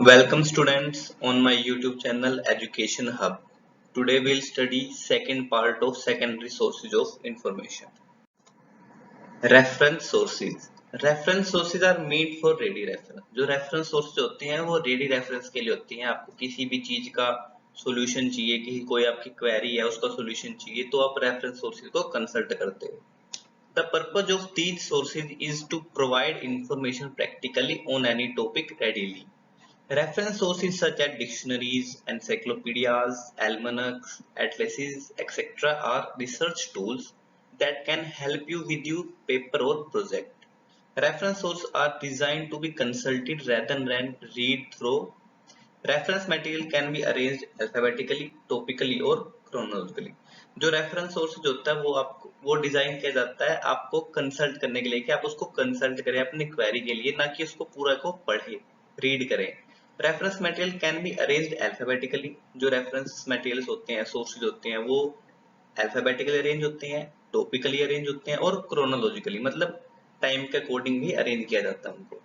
Welcome students on my YouTube channel Education Hub. Today we'll study second part of secondary sources of information. Reference sources. Reference sources are made for ready reference. जो reference sources होते हैं वो ready reference के लिए होती हैं. आपको किसी भी चीज का solution चाहिए, किसी कोई आपकी query है उसका solution चाहिए तो आप reference sources को consult करते हो. The purpose of these sources is to provide information practically on any topic readily. Reference sources such as dictionaries, encyclopedias, almanacs, atlases, etc. are research tools that can help you with your paper or project. Reference sources are designed to be consulted rather than read through. Reference material can be arranged alphabetically, topically or chronologically. जो reference source होता है वो design किया जाता है आपको consult करने के लिए कि आप उसको कंसल्ट करें अपनी क्वेरी के लिए, ना कि उसको पूरा को पढ़े रीड करें. Reference material can be arranged alphabetically. जो रेफरेंस मटेरियल्स होते हैं, सोर्सेज होते हैं, वो अल्फाबेटिकली अरेंज होते हैं, टॉपिकली अरेंज होते हैं और क्रोनोलॉजिकली मतलब टाइम के अकॉर्डिंग भी अरेंज किया जाता है उनको.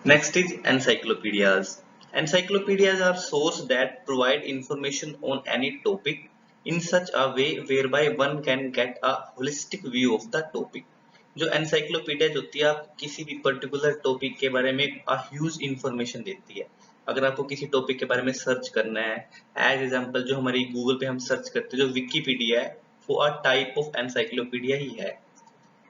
Next is encyclopedias. Encyclopedias are sources that provide information on any topic in such a way whereby one can get a holistic view of the topic. जो encyclopedia होती है आपको किसी भी पर्टिकुलर टॉपिक के बारे में ह्यूज इंफॉर्मेशन देती है. अगर आपको किसी टॉपिक के बारे में सर्च करना है, एज एग्जांपल जो हमारी गूगल पे हम सर्च करते हैं जो विकिपीडिया है वो अ टाइप ऑफ encyclopedia ही है.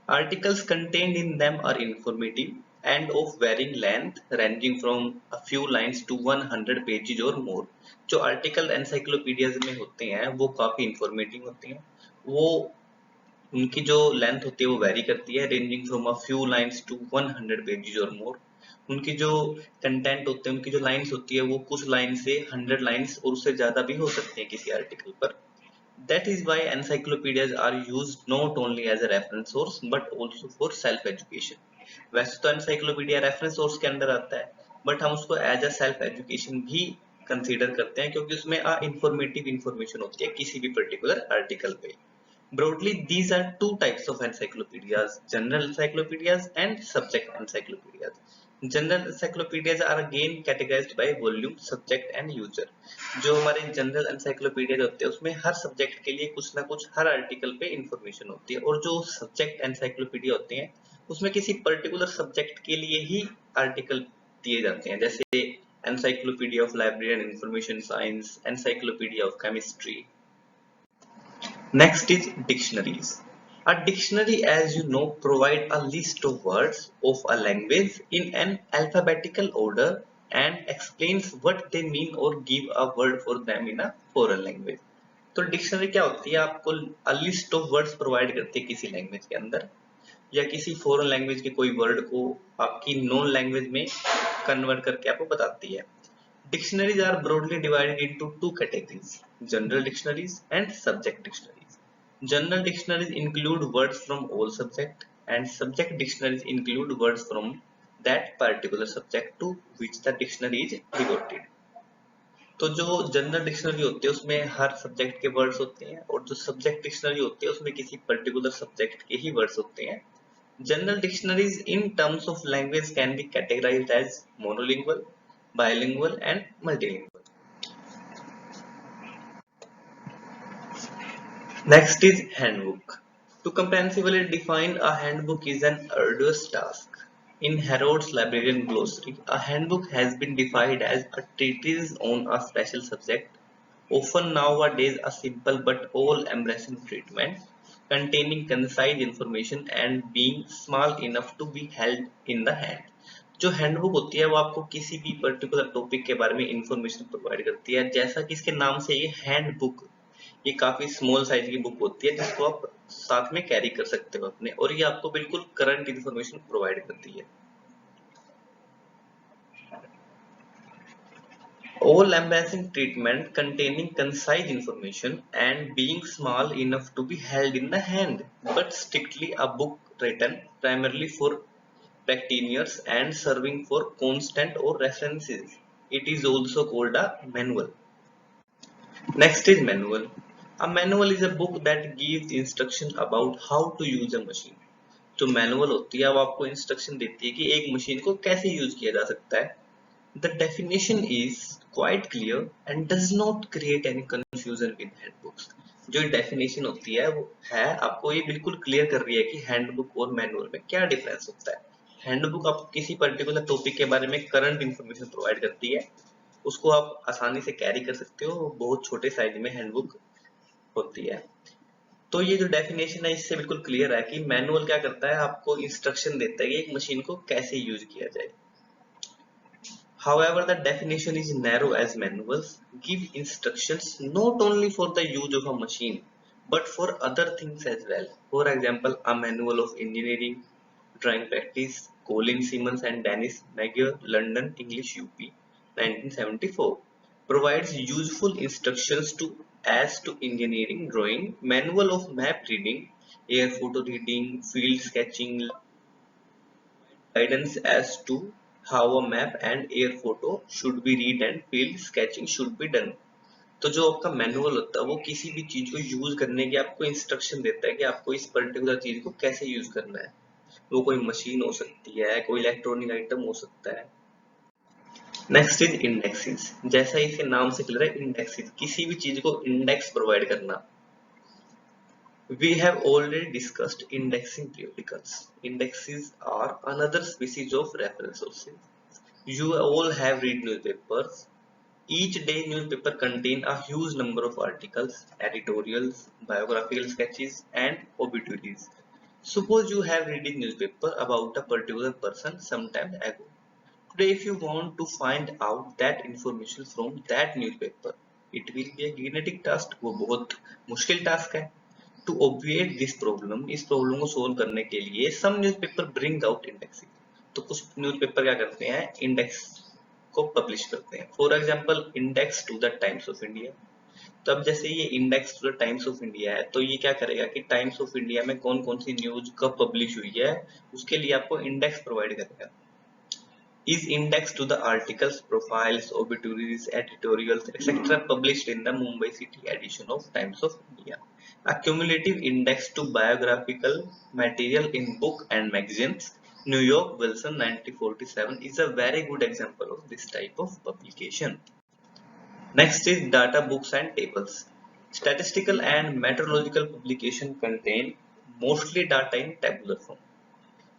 Articles contained in them are informative and of varying length ranging from a few lines to 100 pages or more. जो आर्टिकल एनसाइक्लोपीडियाज में होते हैं वो काफी इंफॉर्मेटिव होते हैं. वो उनकी जो लेंथ होती है वो वेरी करती है, ranging from a few lines to 100 pages और मोर. उनकी जो कंटेंट होते हैं, उनकी जो लाइंस होती है वो कुछ लाइन से 100 लाइंस और उससे ज्यादा भी हो सकती है किसी आर्टिकल पर. That is why encyclopedias are used not only as a reference source but also for self education. वैसे तो encyclopedia reference source के अंदर आता है, but हम उसको as a self education भी कंसीडर करते हैं क्योंकि उसमें informative information होती है किसी भी particular article पे. Broadly, these are two types of encyclopedias: general encyclopedias and subject encyclopedias. General encyclopedias are again categorized by volume, subject and user. जो हमारे जनरल encyclopedia होते हैं उसमें हर सब्जेक्ट के लिए कुछ ना कुछ हर आर्टिकल पे इंफॉर्मेशन होती है, और जो सब्जेक्ट encyclopedia होते हैं उसमें किसी पर्टिकुलर सब्जेक्ट के लिए ही आर्टिकल दिए जाते हैं, जैसे Encyclopedia of Library and Information Science, Encyclopedia of Chemistry. Next is dictionaries. A dictionary, as you know, provide a list of words of a language in an alphabetical order and explains what they mean or give a word for them in a foreign language. तो dictionary क्या होती है? आपको a list of words provide करती है किसी language के अंदर या किसी फॉरेन लैंग्वेज के कोई वर्ड को आपकी नॉन लैंग्वेज में कन्वर्ट करके आपको बताती है. Dictionaries are broadly divided into two categories: general dictionaries and subject dictionaries. General dictionaries include words from all subjects, and subject dictionaries include words from that particular subject to which the dictionary is devoted. तो जो general dictionary होती है उसमें हर subject के words होते हैं, और जो सब्जेक्ट डिक्शनरी होती है उसमें किसी पर्टिकुलर सब्जेक्ट के ही वर्ड्स होते हैं. General dictionaries in terms of language can be categorized as monolingual, bilingual and multilingual. Next is handbook. To comprehensively define a handbook is an arduous task. In Harrod's Librarian Glossary, a handbook has been defined as a treatise on a special subject, often nowadays a simple but all-embracing treatment containing concise information and being small enough to be held in the hand. जो handbook होती है वो आपको किसी भी particular topic के बारे में इंफॉर्मेशन प्रोवाइड करती है. जैसा कि इसके नाम से ये हैंडबुक, ये काफी स्मॉल साइज की बुक होती है जिसको आप साथ में कैरी कर सकते हो अपने, और ये आपको बिल्कुल करंट इंफॉर्मेशन प्रोवाइड करती है. All embracing treatment containing concise information and being small enough to be held in the hand, but strictly a book written primarily for practitioners and serving for constant or references. It is also called a manual. Next is manual. A manual is a book that gives instruction about how to use a machine. जो manual होती है वो आपको instruction देती है कि एक machine को कैसे यूज किया जा सकता है. The definition is quite clear and does not create any confusion with handbooks. जो definition होती है वो है आपको ये बिल्कुल clear कर रही है कि handbook और manual में क्या difference होता है. Handbook आपको किसी particular topic के बारे में current information provide करती है, उसको आप आसानी से carry कर सकते हो, बहुत छोटे size में handbook होती है. तो ये जो डेफिनेशन है इससे बिल्कुल क्लियर है कि मैनुअल क्या करता है, आपको इंस्ट्रक्शन देता है कि एक मशीन को कैसे यूज किया जाए. However, the definition is narrow as manuals give instructions not only for the use of a machine but for other things as well. For example, a manual of engineering, drawing practice, Colin Simmons and Dennis Magyar, London, English UP, 1974, provides useful instructions to as to engineering drawing, manual of map reading, air photo reading, field sketching, guidance as to how a map and air photo should be read and field sketching should be done. तो जो आपका manual होता है वो किसी भी चीज को यूज करने की आपको इंस्ट्रक्शन देता है कि आपको इस पर्टिकुलर चीज को कैसे यूज करना है. वो कोई मशीन हो सकती है, कोई इलेक्ट्रॉनिक आइटम हो सकता है. Next is indexes. जैसा इसे नाम से क्लियर है, इंडेक्सेस किसी भी चीज को इंडेक्स प्रोवाइड करना. We have already discussed indexing periodicals. Indexes are another species of reference sources. You all have read newspapers. Each day newspaper contain a huge number of articles, editorials, biographical sketches and obituaries. Suppose you have read a newspaper about a particular person some time ago. Today if you want to find out that information from that newspaper, it will be a genetic task. वो बहुत मुश्किल task है. To obviate this problem, इस problem को solve करने के लिए some newspaper bring out indexing. तो कुछ न्यूज़पेपर क्या करते हैं, इंडेक्स को पब्लिश करते हैं. For example index to the Times of India. तो अब जैसे ये index to the Times of India है तो ये क्या करेगा कि टाइम्स ऑफ इंडिया में कौन कौन सी न्यूज कब पब्लिश हुई है उसके लिए आपको इंडेक्स प्रोवाइड करेगा. Is indexed to the articles, profiles, obituaries, editorials, etc. published in the Mumbai City edition of Times of India. A cumulative index to biographical material in book and magazines. New York, Wilson, 1947 is a very good example of this type of publication. Next is data books and tables. Statistical and meteorological publication contain mostly data in tabular form.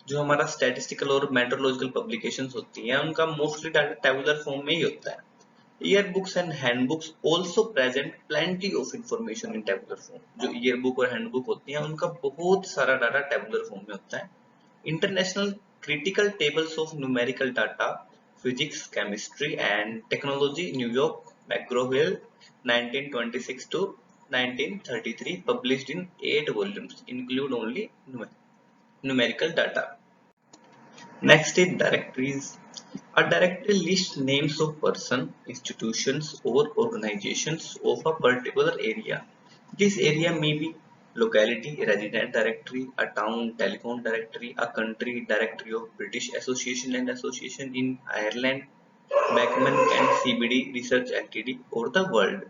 जो हमारा statistical और meteorological publications होती हैं उनका mostly data tabular form में ही होता है. Year books and handbooks also present plenty of information in tabular form. जो ईयर बुक और हैंडबुक होती हैं उनका बहुत सारा डाटा टेबुलर फॉर्म में होता है. International critical tables of numerical data, physics, chemistry and technology, New York, McGraw Hill, 1926 to 1933, published in 8 volumes, include only numerical data. Next is directories. A directory lists names of person, institutions or organizations of a particular area. This area may be locality, resident directory, a town, telephone directory, a country, directory of British Association and Association in Ireland, Beckman and CBD Research Ltd, or the world.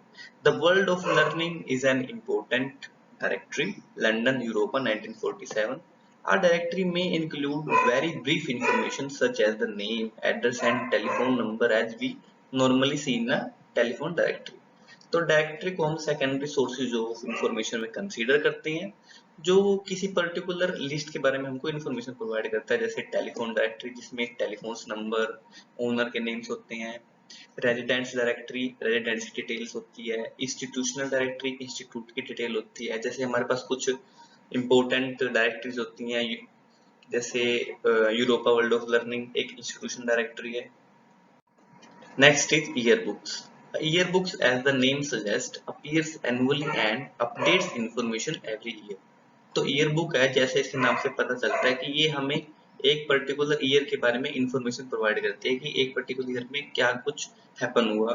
The world of learning is an important directory. London, Europa, 1947. Our directory may include very brief information such as the name, address and telephone number as we normally see in a telephone directory. तो directory को हम secondary sources of information में consider करते हैं जो किसी particular list के बारे में हमको इन्फॉर्मेशन प्रोवाइड करता है. जैसे टेलीफोन डायरेक्टरी जिसमें टेलीफोन नंबर, ओनर के नेम्स होते हैं. रेजिडेंट्स डायरेक्टरी रेजिडेंट्स की डिटेल्स होती है. इंस्टीट्यूशनल डायरेक्टरी इंस्टीट्यूट की डिटेल होती है. जैसे हमारे पास कुछ इंपॉर्टेंट डायरेक्टरीज होती हैं जैसे यूरोपा वर्ल्ड ऑफ लर्निंग एक इंस्टीट्यूशन डायरेक्टरी है. Next is year books. Yearbooks, as the name suggests, appears annually and updates information every year. तो ईयरबुक है जैसे इसके नाम से पता चलता है कि ये हमें एक पर्टिकुलर ईयर के बारे में इंफॉर्मेशन प्रोवाइड करती है कि एक पर्टिकुलर ईयर में क्या कुछ हैपन हुआ,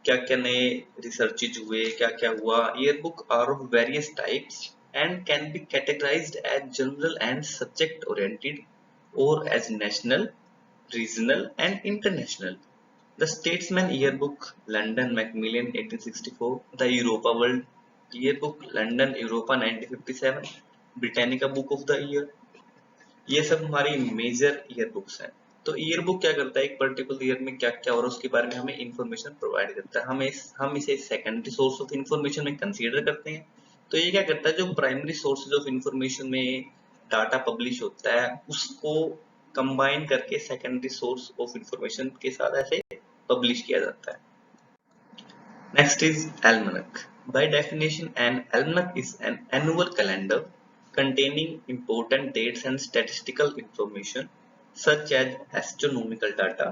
क्या क्या नए रिसर्चेज हुए, क्या क्या हुआ. Yearbook are of various types and can be categorized as general and subject oriented or as national, regional and international. The Statesman Yearbook, London, Macmillan, 1864. The Europa World Yearbook, London, Europa, 1957. Britannica Book of the Year. ये सब हमारी major year books हैं. तो year book क्या करता है, एक particular year में क्या क्या हो रहा है उसके बारे में हमें इंफॉर्मेशन प्रोवाइड करता है। हम इसे सेकेंडरी सोर्स ऑफ इंफॉर्मेशन में कंसीडर करते हैं। तो ये क्या करता है, जो प्राइमरी सोर्सेज ऑफ इंफॉर्मेशन में डाटा पब्लिश होता है उसको कंबाइन करके सेकेंडरी सोर्स ऑफ इंफॉर्मेशन के साथ ऐसे पब्लिश किया जाता है। Next is almanac. By definition, an almanac is an annual calendar containing important dates and statistical information such as astronomical data.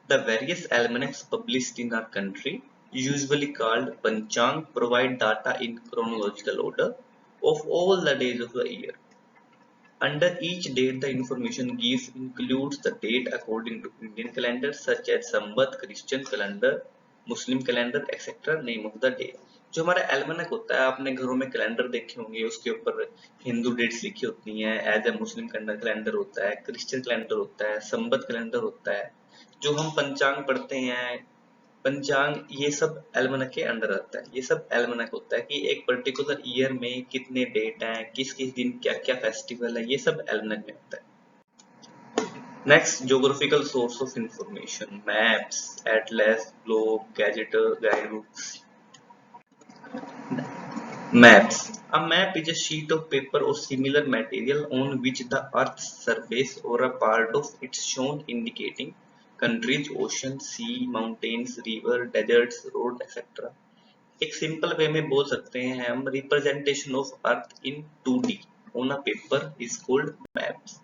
The various almanacs published in our country, usually called Panchang, provide data in chronological order of all the days of the year. Under each date, the information gives includes the date according to Indian calendar such as Sambat, Christian calendar, Muslim calendar etcetera, name of the day. जो हमारा एल्मनक होता है, आपने घरों में calendar देखे होंगे, उसके ऊपर हिंदू डेट्स लिखी होती हैं। एज ए मुस्लिम कैलेंडर होता है, क्रिश्चियन कैलेंडर होता है, संबत कैलेंडर होता है। जो हम पंचांग पढ़ते हैं, पंचांग, ये सब एल्मनक के अंडर आता है। ये सब एल्मनक होता है कि एक पर्टिकुलर ईयर में कितने डेट हैं, किस किस दिन क्या क्या फेस्टिवल है, ये सब एल्मनक में होता है। Next, geographical source of information, maps, atlas, globe, gazetteer, guide books. Maps. A map is a sheet of paper or similar material on which the Earth's surface or a part of it shown indicating countries, ocean, sea, mountains, river, deserts, road, etc. एक simple way में बोल सकते हैं हम, representation of earth in 2D on a paper is called maps.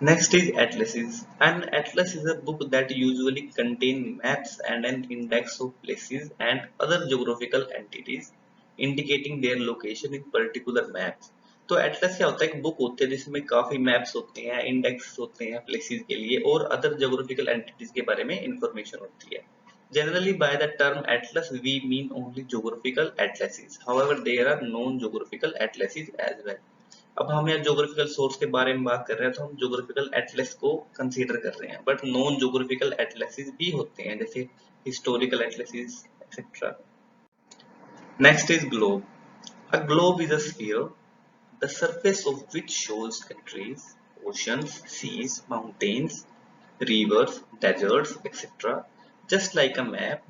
Next is atlases. An atlas is a book that usually contains maps and an index of places and other geographical entities indicating their location in particular maps. तो Atlas क्या होता है, एक book होती है जिसमें काफी maps होते हैं, इंडेक्स होते हैं प्लेसेस के लिए, और अदर ज्योग्राफिकल एंटिटीज के बारे में इंफॉर्मेशन होती है। Generally, by the term atlas, we mean only geographical atlases. However, there are non-geographical atlases as well. अब हम यहाँ ज्योग्राफिकल सोर्स के बारे में बात कर रहे हैं, तो हम ज्योग्राफिकल एटलस को कंसीडर कर रहे हैं, बट नॉन ज्योग्राफिकल एटलसेस भी होते हैं, जैसे historical atlases etcetera. Next is globe. A globe is a sphere the surface of which shows countries, oceans, seas, mountains, rivers, deserts, etc. Just like a map,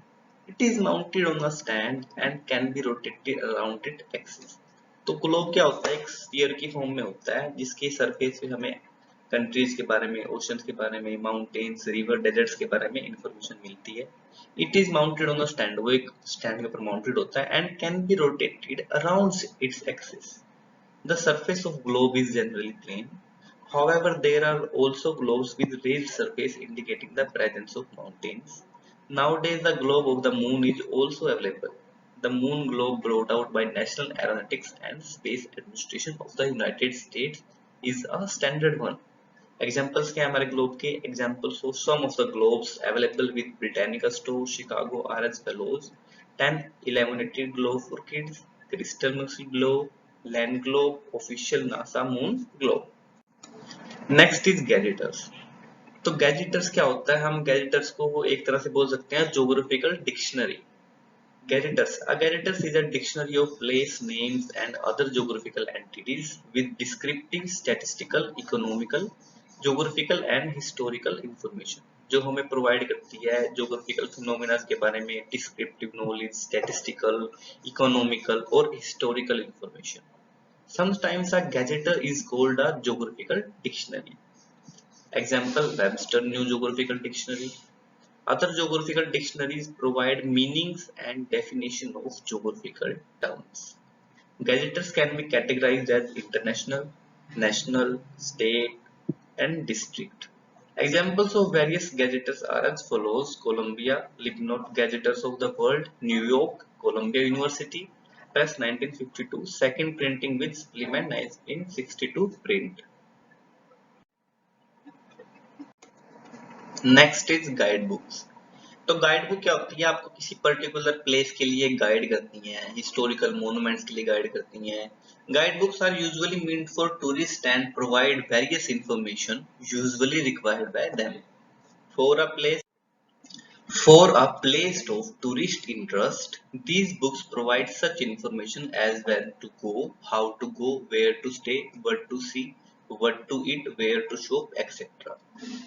it is mounted on a stand and can be rotated around its axis. तो globe क्या होता है, एक sphere की form में होता है जिसके सरफेस पे हमें कंट्रीज के बारे में, ओशंस के बारे में, माउंटेन्स, रिवर, डेजर्ट्स के बारे में इंफॉर्मेशन मिलती है। It is mounted on a stand, वो एक स्टैंड के ऊपर माउंटेड होता है, and can be rotated around its axis. The surface of globe is generally plain. However, there are also globes with raised surface indicating the presence of mountains. Nowadays, the globe of the moon is also available. The moon globe brought out by National Aeronautics and Space Administration of the United States is a standard one. Examples क्या है हमारे globe के? Examples of some of the globes available with Britannica Store, Chicago RS Fellows, 10 illuminated globe for kids, crystal muscle globe, land globe, official NASA moon globe. Next is gazetteers. तो gazetteers क्या होता है, हम गैजेटर्स को एक तरह से बोल सकते हैं geographical dictionary. Gazzetters. A gazetteers is a dictionary of place names and other geographical entities with descriptive, statistical, economical, geographical and historical information. जो हमें प्रोवाइड करती है ज्योग्राफिकल फिनोमेना के बारे में डिस्क्रिप्टिव नॉलेज, स्टैटिस्टिकल, इकोनॉमिकल और historical information. Sometimes a gazetteer is called a geographical dictionary. Example, Webster New Geographical Dictionary. Other geographical dictionaries provide meanings and definition of geographical terms. Gazetteers can be categorized as international, national, state, and district. Examples of various gazetteers are as follows: Columbia, Lipnot Gazetteers of the World, New York, Columbia University, Press 1952, second printing with supplement 1962 print. Next is guidebooks. तो guide book क्या होती है, आपको किसी particular place के लिए guide करती हैं, हिस्टोरिकल मोन्यूमेंट्स के लिए गाइड करती हैं. Guide books are usually meant for tourist and provide various information usually required by them for a place of tourist interest. These books provide such information as when to go, how to go, where to stay, what to see, what to eat, where to shop, etc.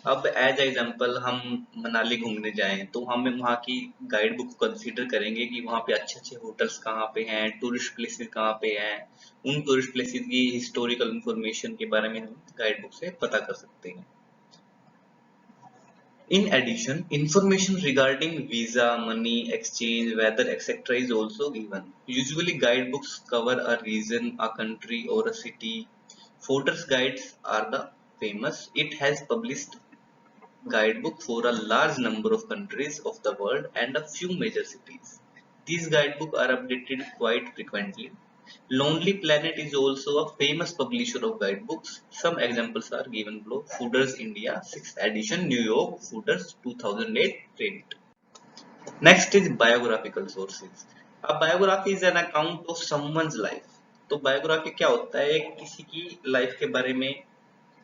अब as example हम मनाली घूमने जाएं तो हम वहाँ की guide book को consider करेंगे कि वहाँ पे अच्छे अच्छे होटल्स कहाँ पे हैं, टूरिस्ट प्लेसेस कहाँ पे हैं। उन टूरिस्ट प्लेसेस की हिस्टोरिकल इंफॉर्मेशन के बारे में हम गाइड बुक से पता कर सकते हैं। In addition, information regarding visa, money, exchange, weather, etc. is also given. Usually, guidebooks cover a region, a country, or a city. Fodor's guides are the famous. It has published guidebook for a large number of countries of the world and a few major cities. These guidebooks are updated quite frequently. Lonely Planet is also a famous publisher of guidebooks. Some examples are given below. Fooders India, 6th edition, New York, Fooders 2008 print. Next is biographical sources. A biography is an account of someone's life. तो biography क्या होता है? किसी की life के बारे में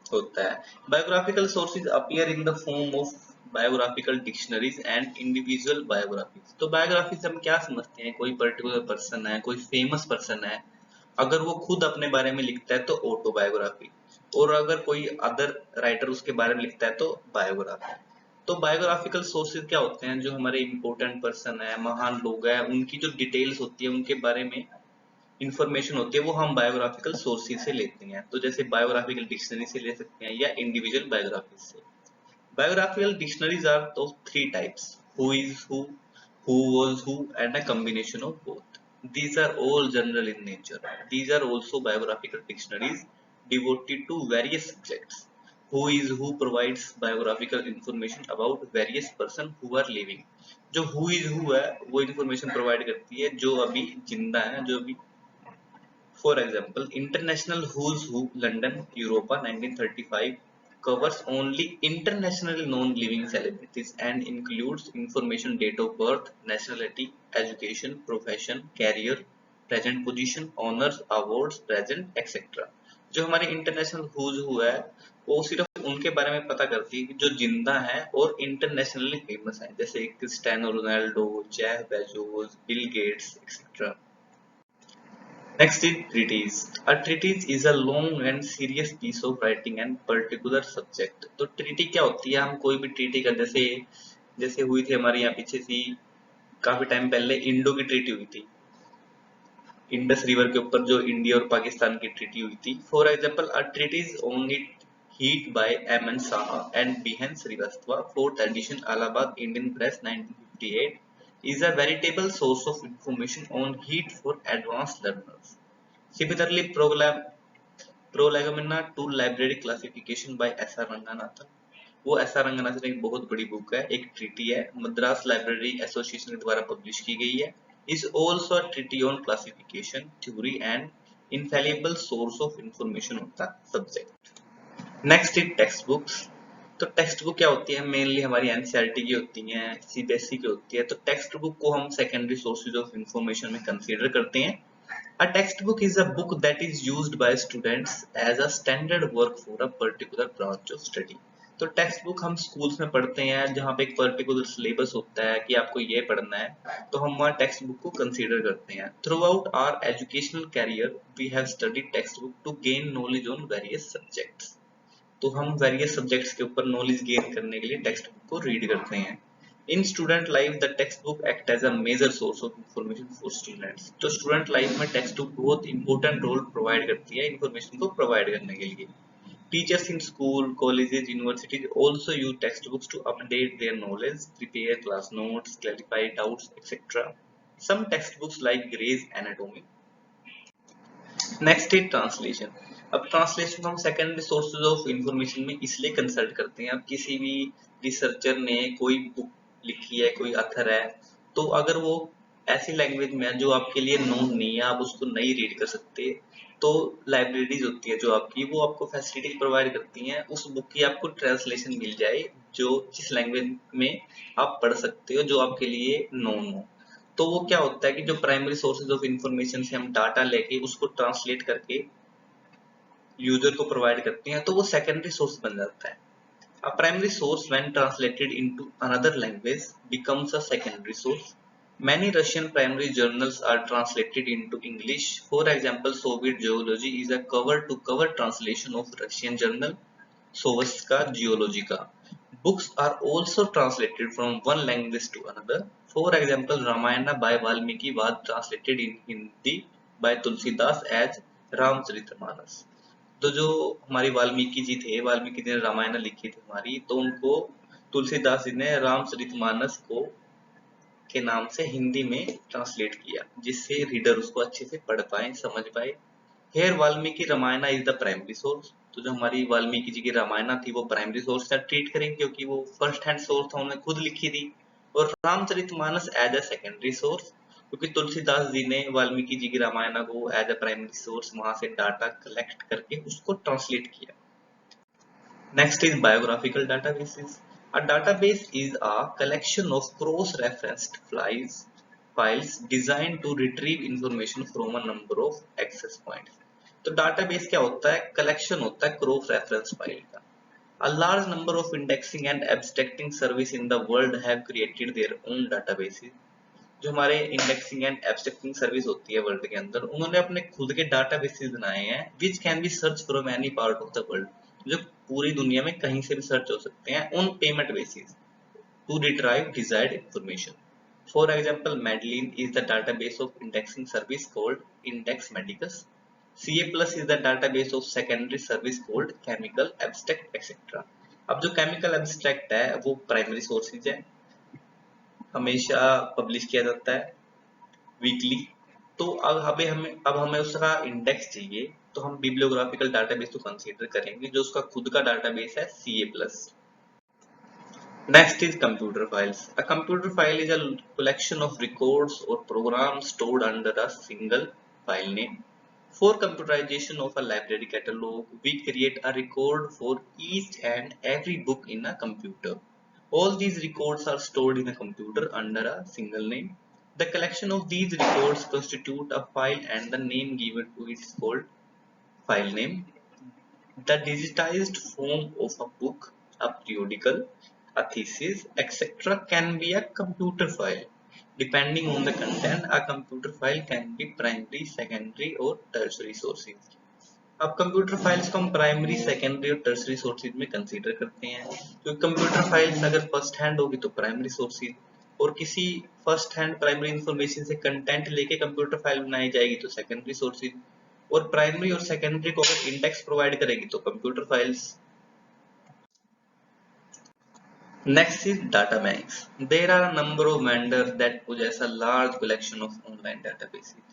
होता है। Biographical sources appear in the form of biographical dictionaries and individual biographies. तो बायोग्राफी से हम क्या समझते हैं? कोई पर्टिकुलर पर्सन है, कोई फेमस पर्सन है, अगर वो खुद अपने बारे में लिखता है तो ऑटोबायोग्राफी, और अगर कोई अदर राइटर उसके बारे में लिखता है तो बायोग्राफी। तो बायोग्राफिकल सोर्सेज क्या होते हैं? जो हमारे इंपॉर्टेंट पर्सन है, महान लोग हैं, उनकी जो डिटेल्स होती है, उनके बारे में इंफॉर्मेशन होती है, वो हम बायोग्राफिकल सोर्सेज से लेते हैं। तो जैसे बायोग्राफिकल डिक्शनरी से ले सकते हैं या इंडिविजुअल बायोग्राफी से। बायोग्राफिकल डिक्शनरीज आर तो three types: who is who was who, and a combination of both. These are all general in nature. These are also biographical dictionaries devoted to various subjects. Who is who provides biographical information about various person who are living. जो who is who है वो information provide करती है जो अभी जिंदा है, जो अभी। For example, International Who's Who London Europa 1935 covers only internationally known living celebrities and includes information: date of birth, nationality, education, profession, career, present position, honors, awards, present, etc. जो हमारे इंटरनेशनल who's who है वो सिर्फ उनके बारे में पता करती है जो जिंदा है और इंटरनेशनली फेमस है, जैसे Cristiano Ronaldo, Jeff Bezos, Bill Gates, etcetera. Next is treatise. A treatise is a long and serious piece of writing and particular subject. तो ट्रीटी क्या होती है? हम कोई भी ट्रीटी कर, जैसे जैसे हुई थी हमारे यहाँ पीछे सी काफी टाइम पहले इंडो की ट्रीटी हुई थी, इंडस रिवर के ऊपर जो इंडिया और पाकिस्तान की ट्रीटी हुई थी। For example, a treatise on it heat by M N Saha and बिहन Srivastava, 4th edition, Allahabad Indian Press 1958, is a veritable source of information on heat for advanced learners. Similarly, Prolegomena to Library Classification by S.R. Ranganathan, वो S.R. Ranganathan एक बहुत बड़ी book है, एक treaty है, Madras library association के द्वारा पब्लिश की गई है। Is also a treatise on classification theory and infallible source of information of the subject. Next is text books. तो टेक्स्ट बुक क्या होती है? मेनली हमारी एनसीईआरटी की होती है, सीबीएसई की होती है। तो टेक्स्ट बुक को हम सेकेंडरी सोर्सेज ऑफ इंफॉर्मेशन में कंसीडर करते हैं। A textbook is a book that is used by students as a standard work for a particular branch of study. तो टेक्स्ट बुक हम स्कूल्स में पढ़ते हैं जहाँ पे एक पर्टिकुलर सिलेबस होता है कि आपको ये पढ़ना है, तो हम वहाँ टेक्स्ट बुक को कंसीडर करते हैं। Throughout our educational career we have studied text book to gain knowledge on various subjects. तो हम वेरियस सब्जेक्ट्स के ऊपर नॉलेज गेन करने के लिए टेक्स्ट बुक को रीड करते हैं। In student life the text book act as a major source of information for students. तो स्टूडेंट लाइफ में टेक्स्ट बुक बहुत इंपॉर्टेंट रोल प्रोवाइड करती है इंफॉर्मेशन को प्रोवाइड करने के लिए। Teachers in school, colleges, universities also use text books to update their knowledge, prepare class notes, clarify doubts, etcetera. Some text books like Gray's anatomy. Next is translation. अब translation हम secondary sources of information में इसलिए consult करते हैं। अब किसी भी researcher ने कोई बुक लिखी है, कोई अथर है, तो अगर वो ऐसी लैंग्वेज में है जो आपके लिए नोन नहीं है, आप उसको नहीं रीड कर सकते, तो लाइब्रेरीज होती है जो आपकी, वो आपको फैसिलिटी प्रोवाइड करती हैं उस बुक की आपको ट्रांसलेशन मिल जाए जो जिस लैंग्वेज में आप पढ़ सकते हो, जो आपके लिए नोन हो। तो वो क्या होता है कि जो प्राइमरी सोर्सेज ऑफ इंफॉर्मेशन से हम डाटा लेके उसको ट्रांसलेट करके यूजर को प्रोवाइड करते हैं, तो वो सेकेंडरी सोर्स बन जाता है। A primary source when translated into another language becomes a secondary source. Many Russian primary journals are translated into English. For example, Soviet Geology is a cover-to-cover translation of Russian journal Sovetska Geologika. Books are also translated from one language to another. For example, Ramayana by Valmiki was translated in Hindi by Tulsidas as Ramcharitmanas. तो जो हमारी वाल्मीकि जी थे, वाल्मीकि जी ने रामायण लिखी थी हमारी, तो उनको तुलसीदास जी ने रामचरितमानस को के नाम से हिंदी में ट्रांसलेट किया, जिससे रीडर उसको अच्छे से पढ़ पाए, समझ पाए। Here Valmiki Ramayana is the primary source. तो जो हमारी वाल्मीकि जी की रामायण थी वो प्राइमरी सोर्स से ट्रीट करेंगे, क्योंकि वो फर्स्ट हैंड सोर्स था, उन्होंने खुद लिखी थी। और Ramcharitmanas as a secondary source, क्योंकि तुलसीदास जी ने वाल्मीकि जी की रामायण को एज अ प्राइमरी सोर्स वहां से डाटा कलेक्ट करके उसको ट्रांसलेट किया। Next is biographical databases. A database is a collection of cross-referenced files designed to retrieve information from a number of access points. तो database क्या होता है? Collection होता है cross reference file का. A large number of indexing and abstracting service in the world have created their own databases. जो हमारे indexing and एब्स्ट्रैक्टिंग service होती है वर्ल्ड के अंदर, उन्होंने अपने खुद के डाटाबेसेस बनाए हैं which can be search from any part of the world, जो पूरी दुनिया में कहीं से भी सर्च हो सकते हैं on payment basis to retrieve desired information. For example, Medline is the database of indexing service called Index Medicus. CA+ is the database of secondary service called chemical abstract etc. अब जो chemical abstract है वो primary sources है, हमेशा publish किया जाता है weekly. तो अब हमें उसका इंडेक्स चाहिए, तो हम बिब्लियोग्राफिकल डाटाबेस तो कंसीडर करेंगे जो उसका खुद का डाटाबेस है CA+. Next is computer files. A computer file is a collection of records or programs stored under a single file name. For computerization of a library catalog, we create a record for each and every book in a computer. All these records are stored in a computer under a single name. The collection of these records constitute a file and the name given to it is called file name. The digitized form of a book, a periodical, a thesis, etc. can be a computer file. Depending on the content, a computer file can be primary, secondary or tertiary sources. अब computer files को हम primary, secondary और tertiary sources में consider करते हैं, क्योंकि computer files अगर first hand होगी तो प्राइमरी सोर्सेज, और किसी फर्स्ट हैंड प्राइमरी इंफॉर्मेशन से कंटेंट लेके कंप्यूटर फाइल बनाई जाएगी तो सेकेंडरी सोर्सेज, और प्राइमरी और सेकेंडरी को अगर इंडेक्स प्रोवाइड करेगी तो computer files. Next is data banks. There are a number of vendors that possess a large collection of online databases.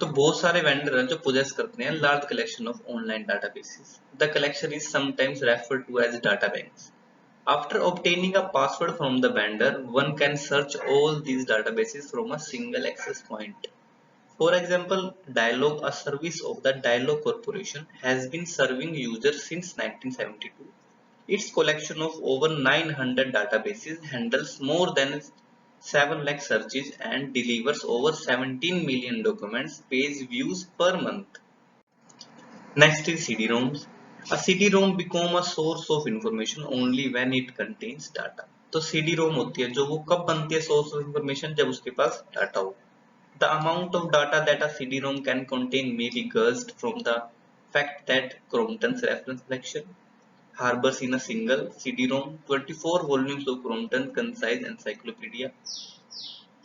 तो बहुत सारे वेंडर हैं जो पोजेस करते हैं large collection of online databases. The collection is sometimes referred to as data banks. After obtaining a password from the vendor, one can search all these databases from a single access point. For example, Dialog, a service of the Dialog Corporation, has been serving users since 1972. Its collection of over 900 databases handles more than 7 lakh searches and delivers over 17 million documents page views per month. Next is CD-ROMs. A CD-ROM become a source of information only when it contains data. तो CD-ROM होती है जो वो कब बनती है source of information, जब उसके पास डाटा हो. The amount of data that a CD-ROM can contain may be gauged from the fact that Crompton's reference collection harbors in a single CD-ROM 24 volumes of Crompton Concise Encyclopedia,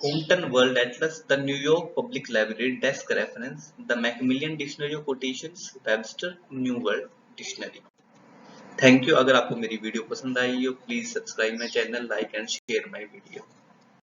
Compton World Atlas, the New York Public Library Desk Reference, the Macmillan Dictionary of Quotations, Webster New World Dictionary. Thank you. अगर आपको मेरी video पसंद आई हो please subscribe my channel, like and share my video.